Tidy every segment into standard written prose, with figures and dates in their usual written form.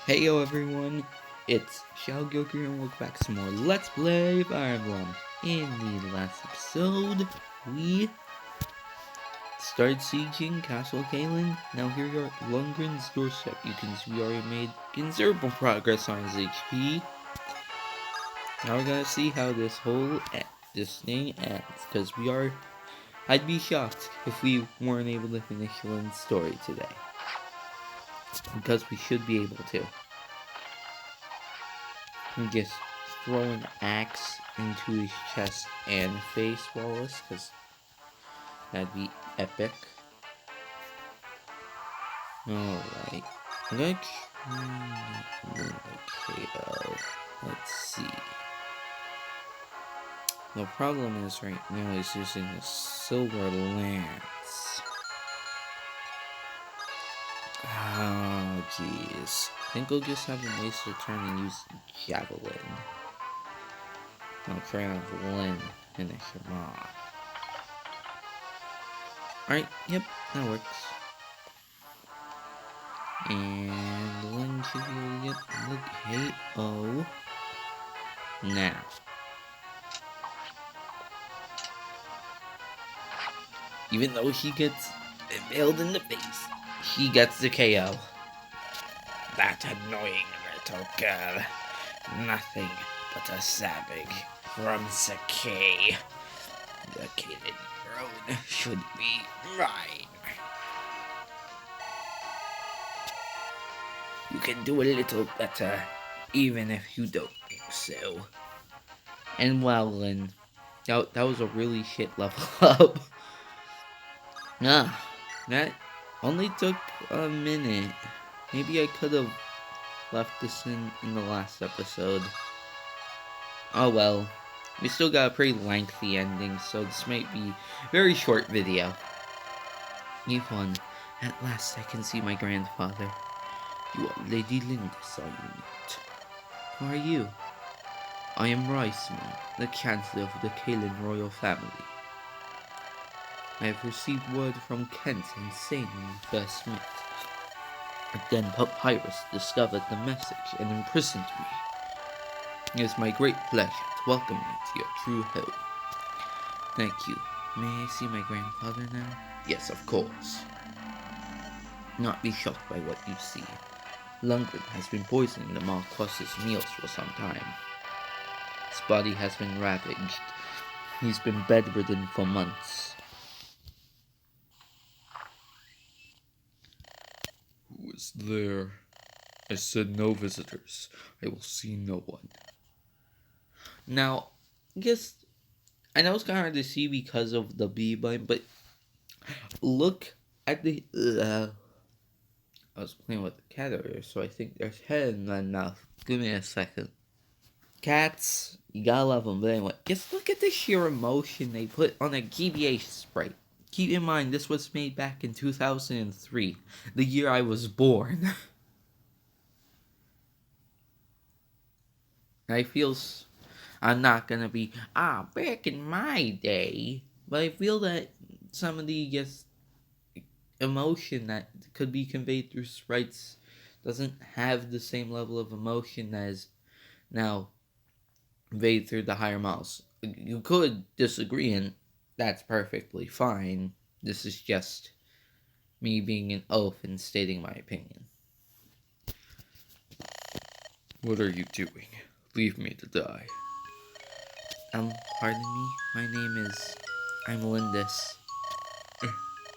Heyo everyone, it's Gyoku and welcome back to some more Let's Play Fire Emblem. In the last episode, we started sieging Castle Kalen. Now here we are at Lundgren's doorstep. You can see we already made considerable progress on his HP. Now we're gonna see how this thing ends, because I'd be shocked if we weren't able to finish Lynn's story today. Because we should be able to. And just throw an axe into his chest and face, Wallace, because that'd be epic. Alright. I'm gonna KO. Let's see. The problem is right now he's using the silver lance. Oh, jeez. I think we'll just have him waste a turn and use javelin. I'll try out Lynn and the Shema. Alright, yep, that works. And Lynn should be able to get the KO. Now. Even though he gets impaled in the face, he gets the KO. That annoying little girl. Nothing but a savage from Sakai. The Kalen road should be mine. You can do a little better, even if you don't think so. And well, Lynn, that was a really shit level up. That only took a minute. Maybe I could have left this in the last episode. Oh well. We still got a pretty lengthy ending, so this might be a very short video. You've won. At last I can see my grandfather. You are Lady Lindis, are you not? Who are you? I am Riceman, the Chancellor of the Kalen royal family. I have received word from Kent and Sane when we first met. But then Papyrus discovered the message and imprisoned me. It is my great pleasure to welcome you to your true home. Thank you. May I see my grandfather now? Yes, of course. Not be shocked by what you see. Lundgren has been poisoning the Marquess's meals for some time. His body has been ravaged. He's been bedridden for months. Who is there? I said no visitors. I will see no one. Now, I know it's kind of hard to see because of the bee bite, but look at the. I was playing with the cat earlier, so I think there's head in my mouth. Give me a second. Cats, you gotta love them, but anyway, just look at the sheer emotion they put on a GBA sprite. Keep in mind, this was made back in 2003, the year I was born. I'm not gonna be, back in my day, but I feel that some of the, emotion that could be conveyed through sprites doesn't have the same level of emotion as now conveyed through the higher models. You could disagree, and that's perfectly fine. This is just me being an oaf and stating my opinion. What are you doing? Leave me to die. Pardon me? My name is... I'm Lindis.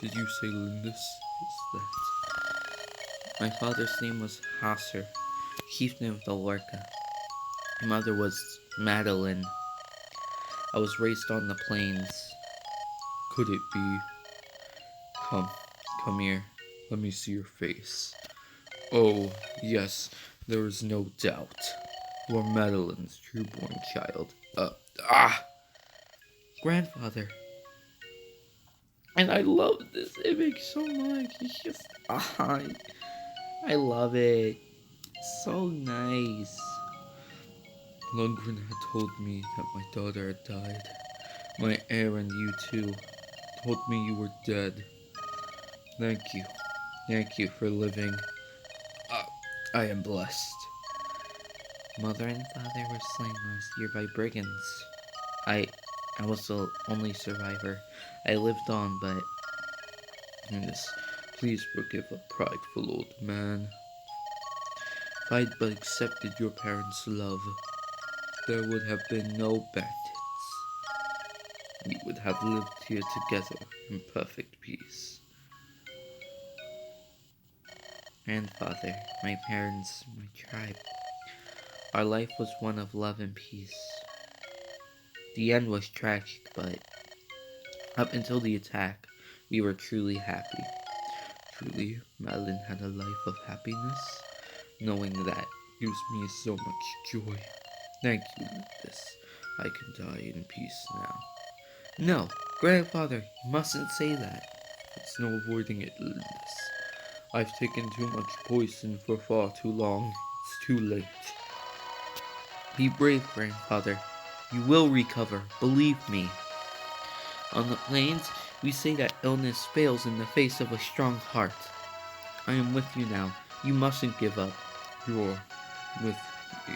Did you say Lindis? What's that? My father's name was Hasser, chieftain of the Lorca. My mother was Madeline. I was raised on the plains. Could it be? Come here. Let me see your face. Oh, yes, there is no doubt. You are Madeline's true-born child. Grandfather. And I love this image so much. It's just, I love it. It's so nice. Lundgren had told me that my daughter had died. My heir and you too told me you were dead. Thank you. Thank you for living. I am blessed. Mother and father were slain last year by brigands. I was the only survivor. I lived on, but Yes, please forgive a prideful old man. If I'd but accepted your parents' love, there would have been no bandits. We would have lived here together in perfect peace. grandfather, my parents, my tribe, our life was one of love and peace. The end was tragic, but up until the attack, we were truly happy. Truly, Madeline had a life of happiness. Knowing that gives me so much joy. Thank you, Lucas. I can die in peace now. No, grandfather, you mustn't say that. It's no avoiding it, Lucas. I've taken too much poison for far too long. It's too late. Be brave, grandfather. You will recover, believe me. On the plains, we say that illness fails in the face of a strong heart. I am with you now. You mustn't give up. You're with me.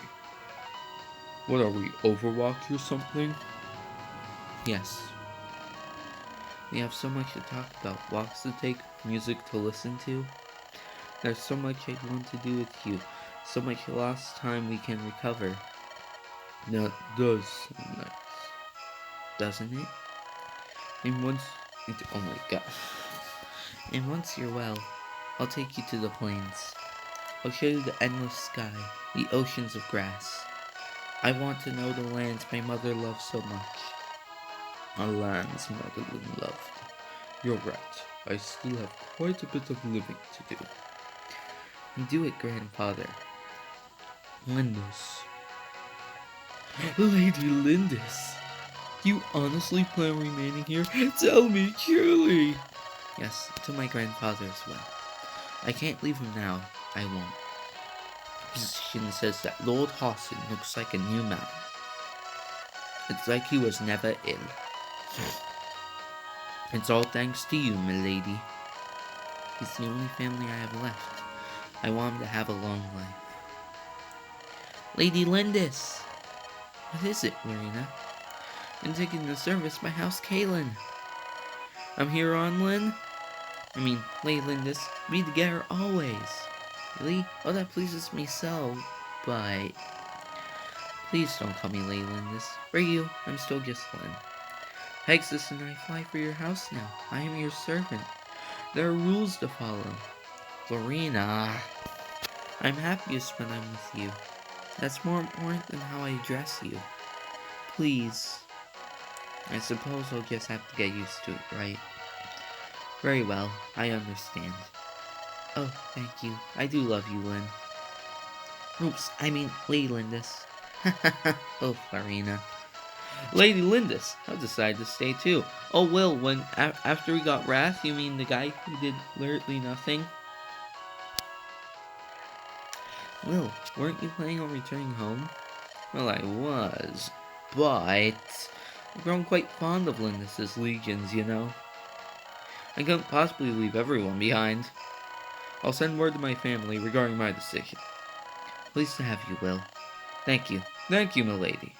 What are we, Overwatch or something? Yes. We have so much to talk about. Walks to take, music to listen to. There's so much I want to do with you. So much lost time we can recover. That does sound nice. Doesn't it? And once... Oh my god. And once you're well, I'll take you to the plains. I'll show you the endless sky, the oceans of grass. I want to know the lands my mother loved so much. Our lands Madeline loved. You're right. I still have quite a bit of living to do. Do it, grandfather. Lindis. Lady Lindis! You honestly plan on remaining here? Tell me truly! Yes, to my grandfather as well. I can't leave him now. I won't. Position says that Lord Hawson looks like a new man. It's like he was never ill. It's all thanks to you, milady. He's the only family I have left. I want him to have a long life. Lady Lindis! What is it, Lorena? I'm taking the service by House Kalen. I'm here on Lady Lindis. Be together always. Really? Oh, that pleases me so, but... Please don't call me Lady Lindis. For you, I'm still just Lynn. Pegasus and I fly for your house now. I am your servant. There are rules to follow. Lorena, I'm happiest when I'm with you. That's more important than how I address you. Please. I suppose I'll just have to get used to it, right? Very well, I understand. Oh, thank you. I do love you, Lynn. Oops, Lady Lindis. Oh, Lorena. Lady Lindis, I've decided to stay too. Oh, Will, when after we got Wrath, you mean the guy who did literally nothing? Will, weren't you planning on returning home? Well, I was, but I've grown quite fond of Lindis's legions, you know. I couldn't possibly leave everyone behind. I'll send word to my family regarding my decision. Pleased to have you, Will. Thank you. Thank you, milady.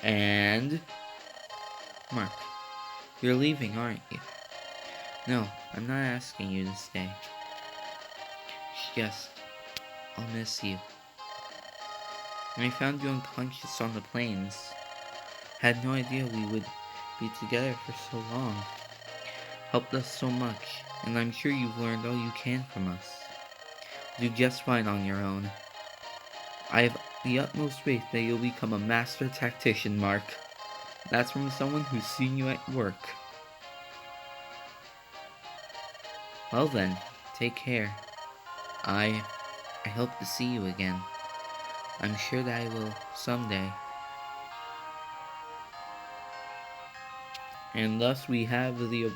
And... Mark, you're leaving, aren't you? No, I'm not asking you to stay. Just, I'll miss you. I found you unconscious on the plains. Had no idea we would be together for so long. Helped us so much, and I'm sure you've learned all you can from us. Do just fine on your own. I have the utmost faith that you'll become a master tactician, Mark. That's from someone who's seen you at work. Well then, take care. I hope to see you again. I'm sure that I will someday. And thus we have the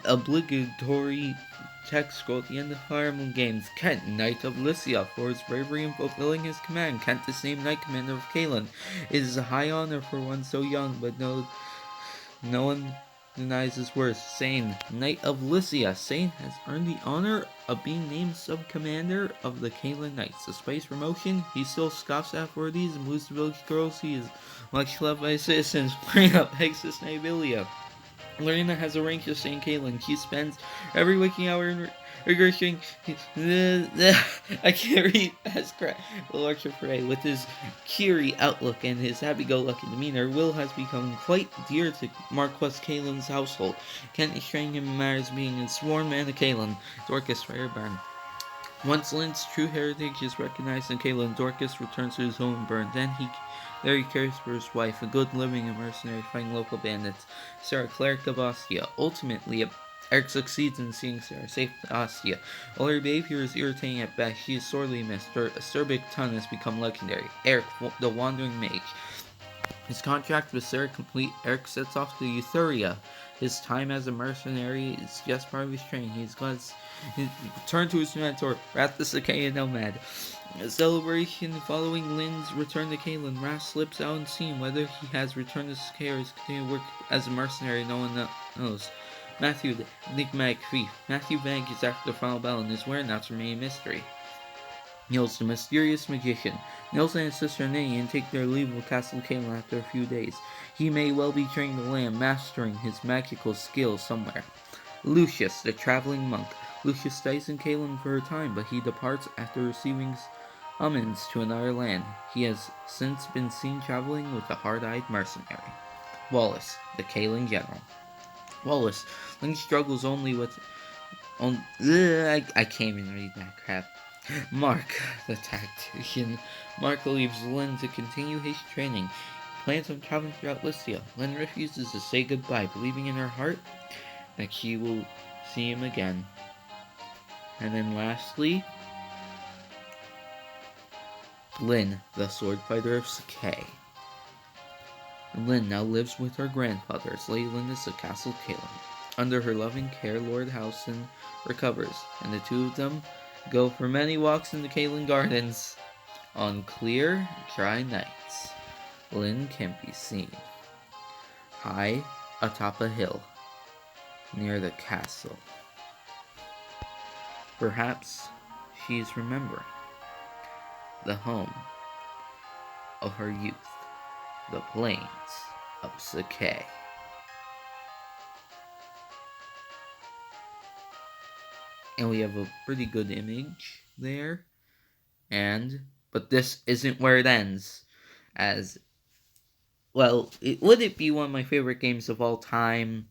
obligatory text scroll at the end of Fire Emblem Games. Kent, Knight of Lycia, for his bravery in fulfilling his command. Kent, the same Knight Commander of Kalen. It is a high honor for one so young, but no one denies his words, saying, Knight of Lycia, Sane has earned the honor of being named sub-commander of the Kalen Knights. Despite his promotion, he still scoffs at authorities and moves to village girls. He is much loved by citizens, bringing up Hexus Nabilia. Lorena has arranged to stay in Caitlin. She spends every waking hour in regurgitating I can't read as crap. Lord Parade, with his cheery outlook and his happy-go-lucky demeanor, Will has become quite dear to Marquess Caelin's household. Kent is training him in matters being a sworn man of Caelin, Dorcas Fairburn. Once Lynn's true heritage is recognized in Caelin, Dorcas returns to his home in Bern. There he cares for his wife, a good living and mercenary fighting local bandits, Sarah, cleric of Ostia. Ultimately, Eric succeeds in seeing Sarah safe to Ostia. While her behavior is irritating at best, she is sorely missed. Her acerbic tongue has become legendary. Eric, the wandering mage. His contract with Sarah complete, Eric sets off to Euthuria. His time as a mercenary is just part of his training. He's got his return to his mentor, Wrath the Cicada Nomad. A celebration following Lynn's return to Caelin. Wrath slips out unseen. Whether he has returned to Cicada or is continuing to work as a mercenary, no one knows. Matthew, the enigmatic thief. Matthew vanishes after the final battle and his whereabouts remain a mystery. Nils, the mysterious magician. Nils and his sister Ninian take their leave of Castle Caelin after a few days. He may well be training the land, mastering his magical skills somewhere. Lucius, the traveling monk. Lucius stays in Caelin for a time, but he departs after receiving summons to another land. He has since been seen traveling with a hard-eyed mercenary. Wallace, the Caelin general. Wallace, Link struggles only with... I can't even read that crap. Mark, the tactician. Mark leaves Lynn to continue his training. He plans on traveling throughout Lycia. Lynn refuses to say goodbye, believing in her heart that she will see him again. And then lastly, Lynn, the sword fighter of Sakai. Lynn now lives with her grandfather as Lady Lindis of Castle Caelin. Under her loving care, Lord Howson recovers, and the two of them go for many walks in the Caelin Gardens. On clear, dry nights, Lynn can be seen high atop a hill near the castle. Perhaps she is remembering the home of her youth, the plains of Sakai. And we have a pretty good image there. But this isn't where it ends. As well, would it be one of my favorite games of all time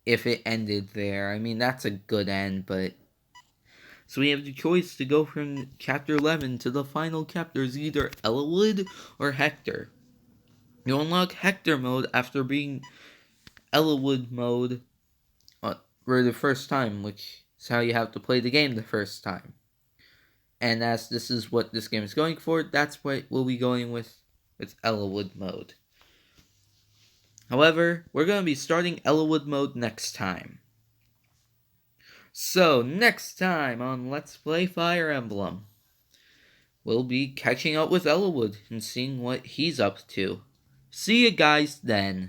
if it ended there? I mean, that's a good end, but... So we have the choice to go from Chapter 11 to the final chapters, either Elwood or Hector. You unlock Hector mode after being Elwood mode for the first time, which is how you have to play the game the first time. And as this is what this game is going for, that's what we'll be going with Elwood mode. However, we're going to be starting Elwood mode next time. So, next time on Let's Play Fire Emblem, we'll be catching up with Elwood and seeing what he's up to. See you guys then.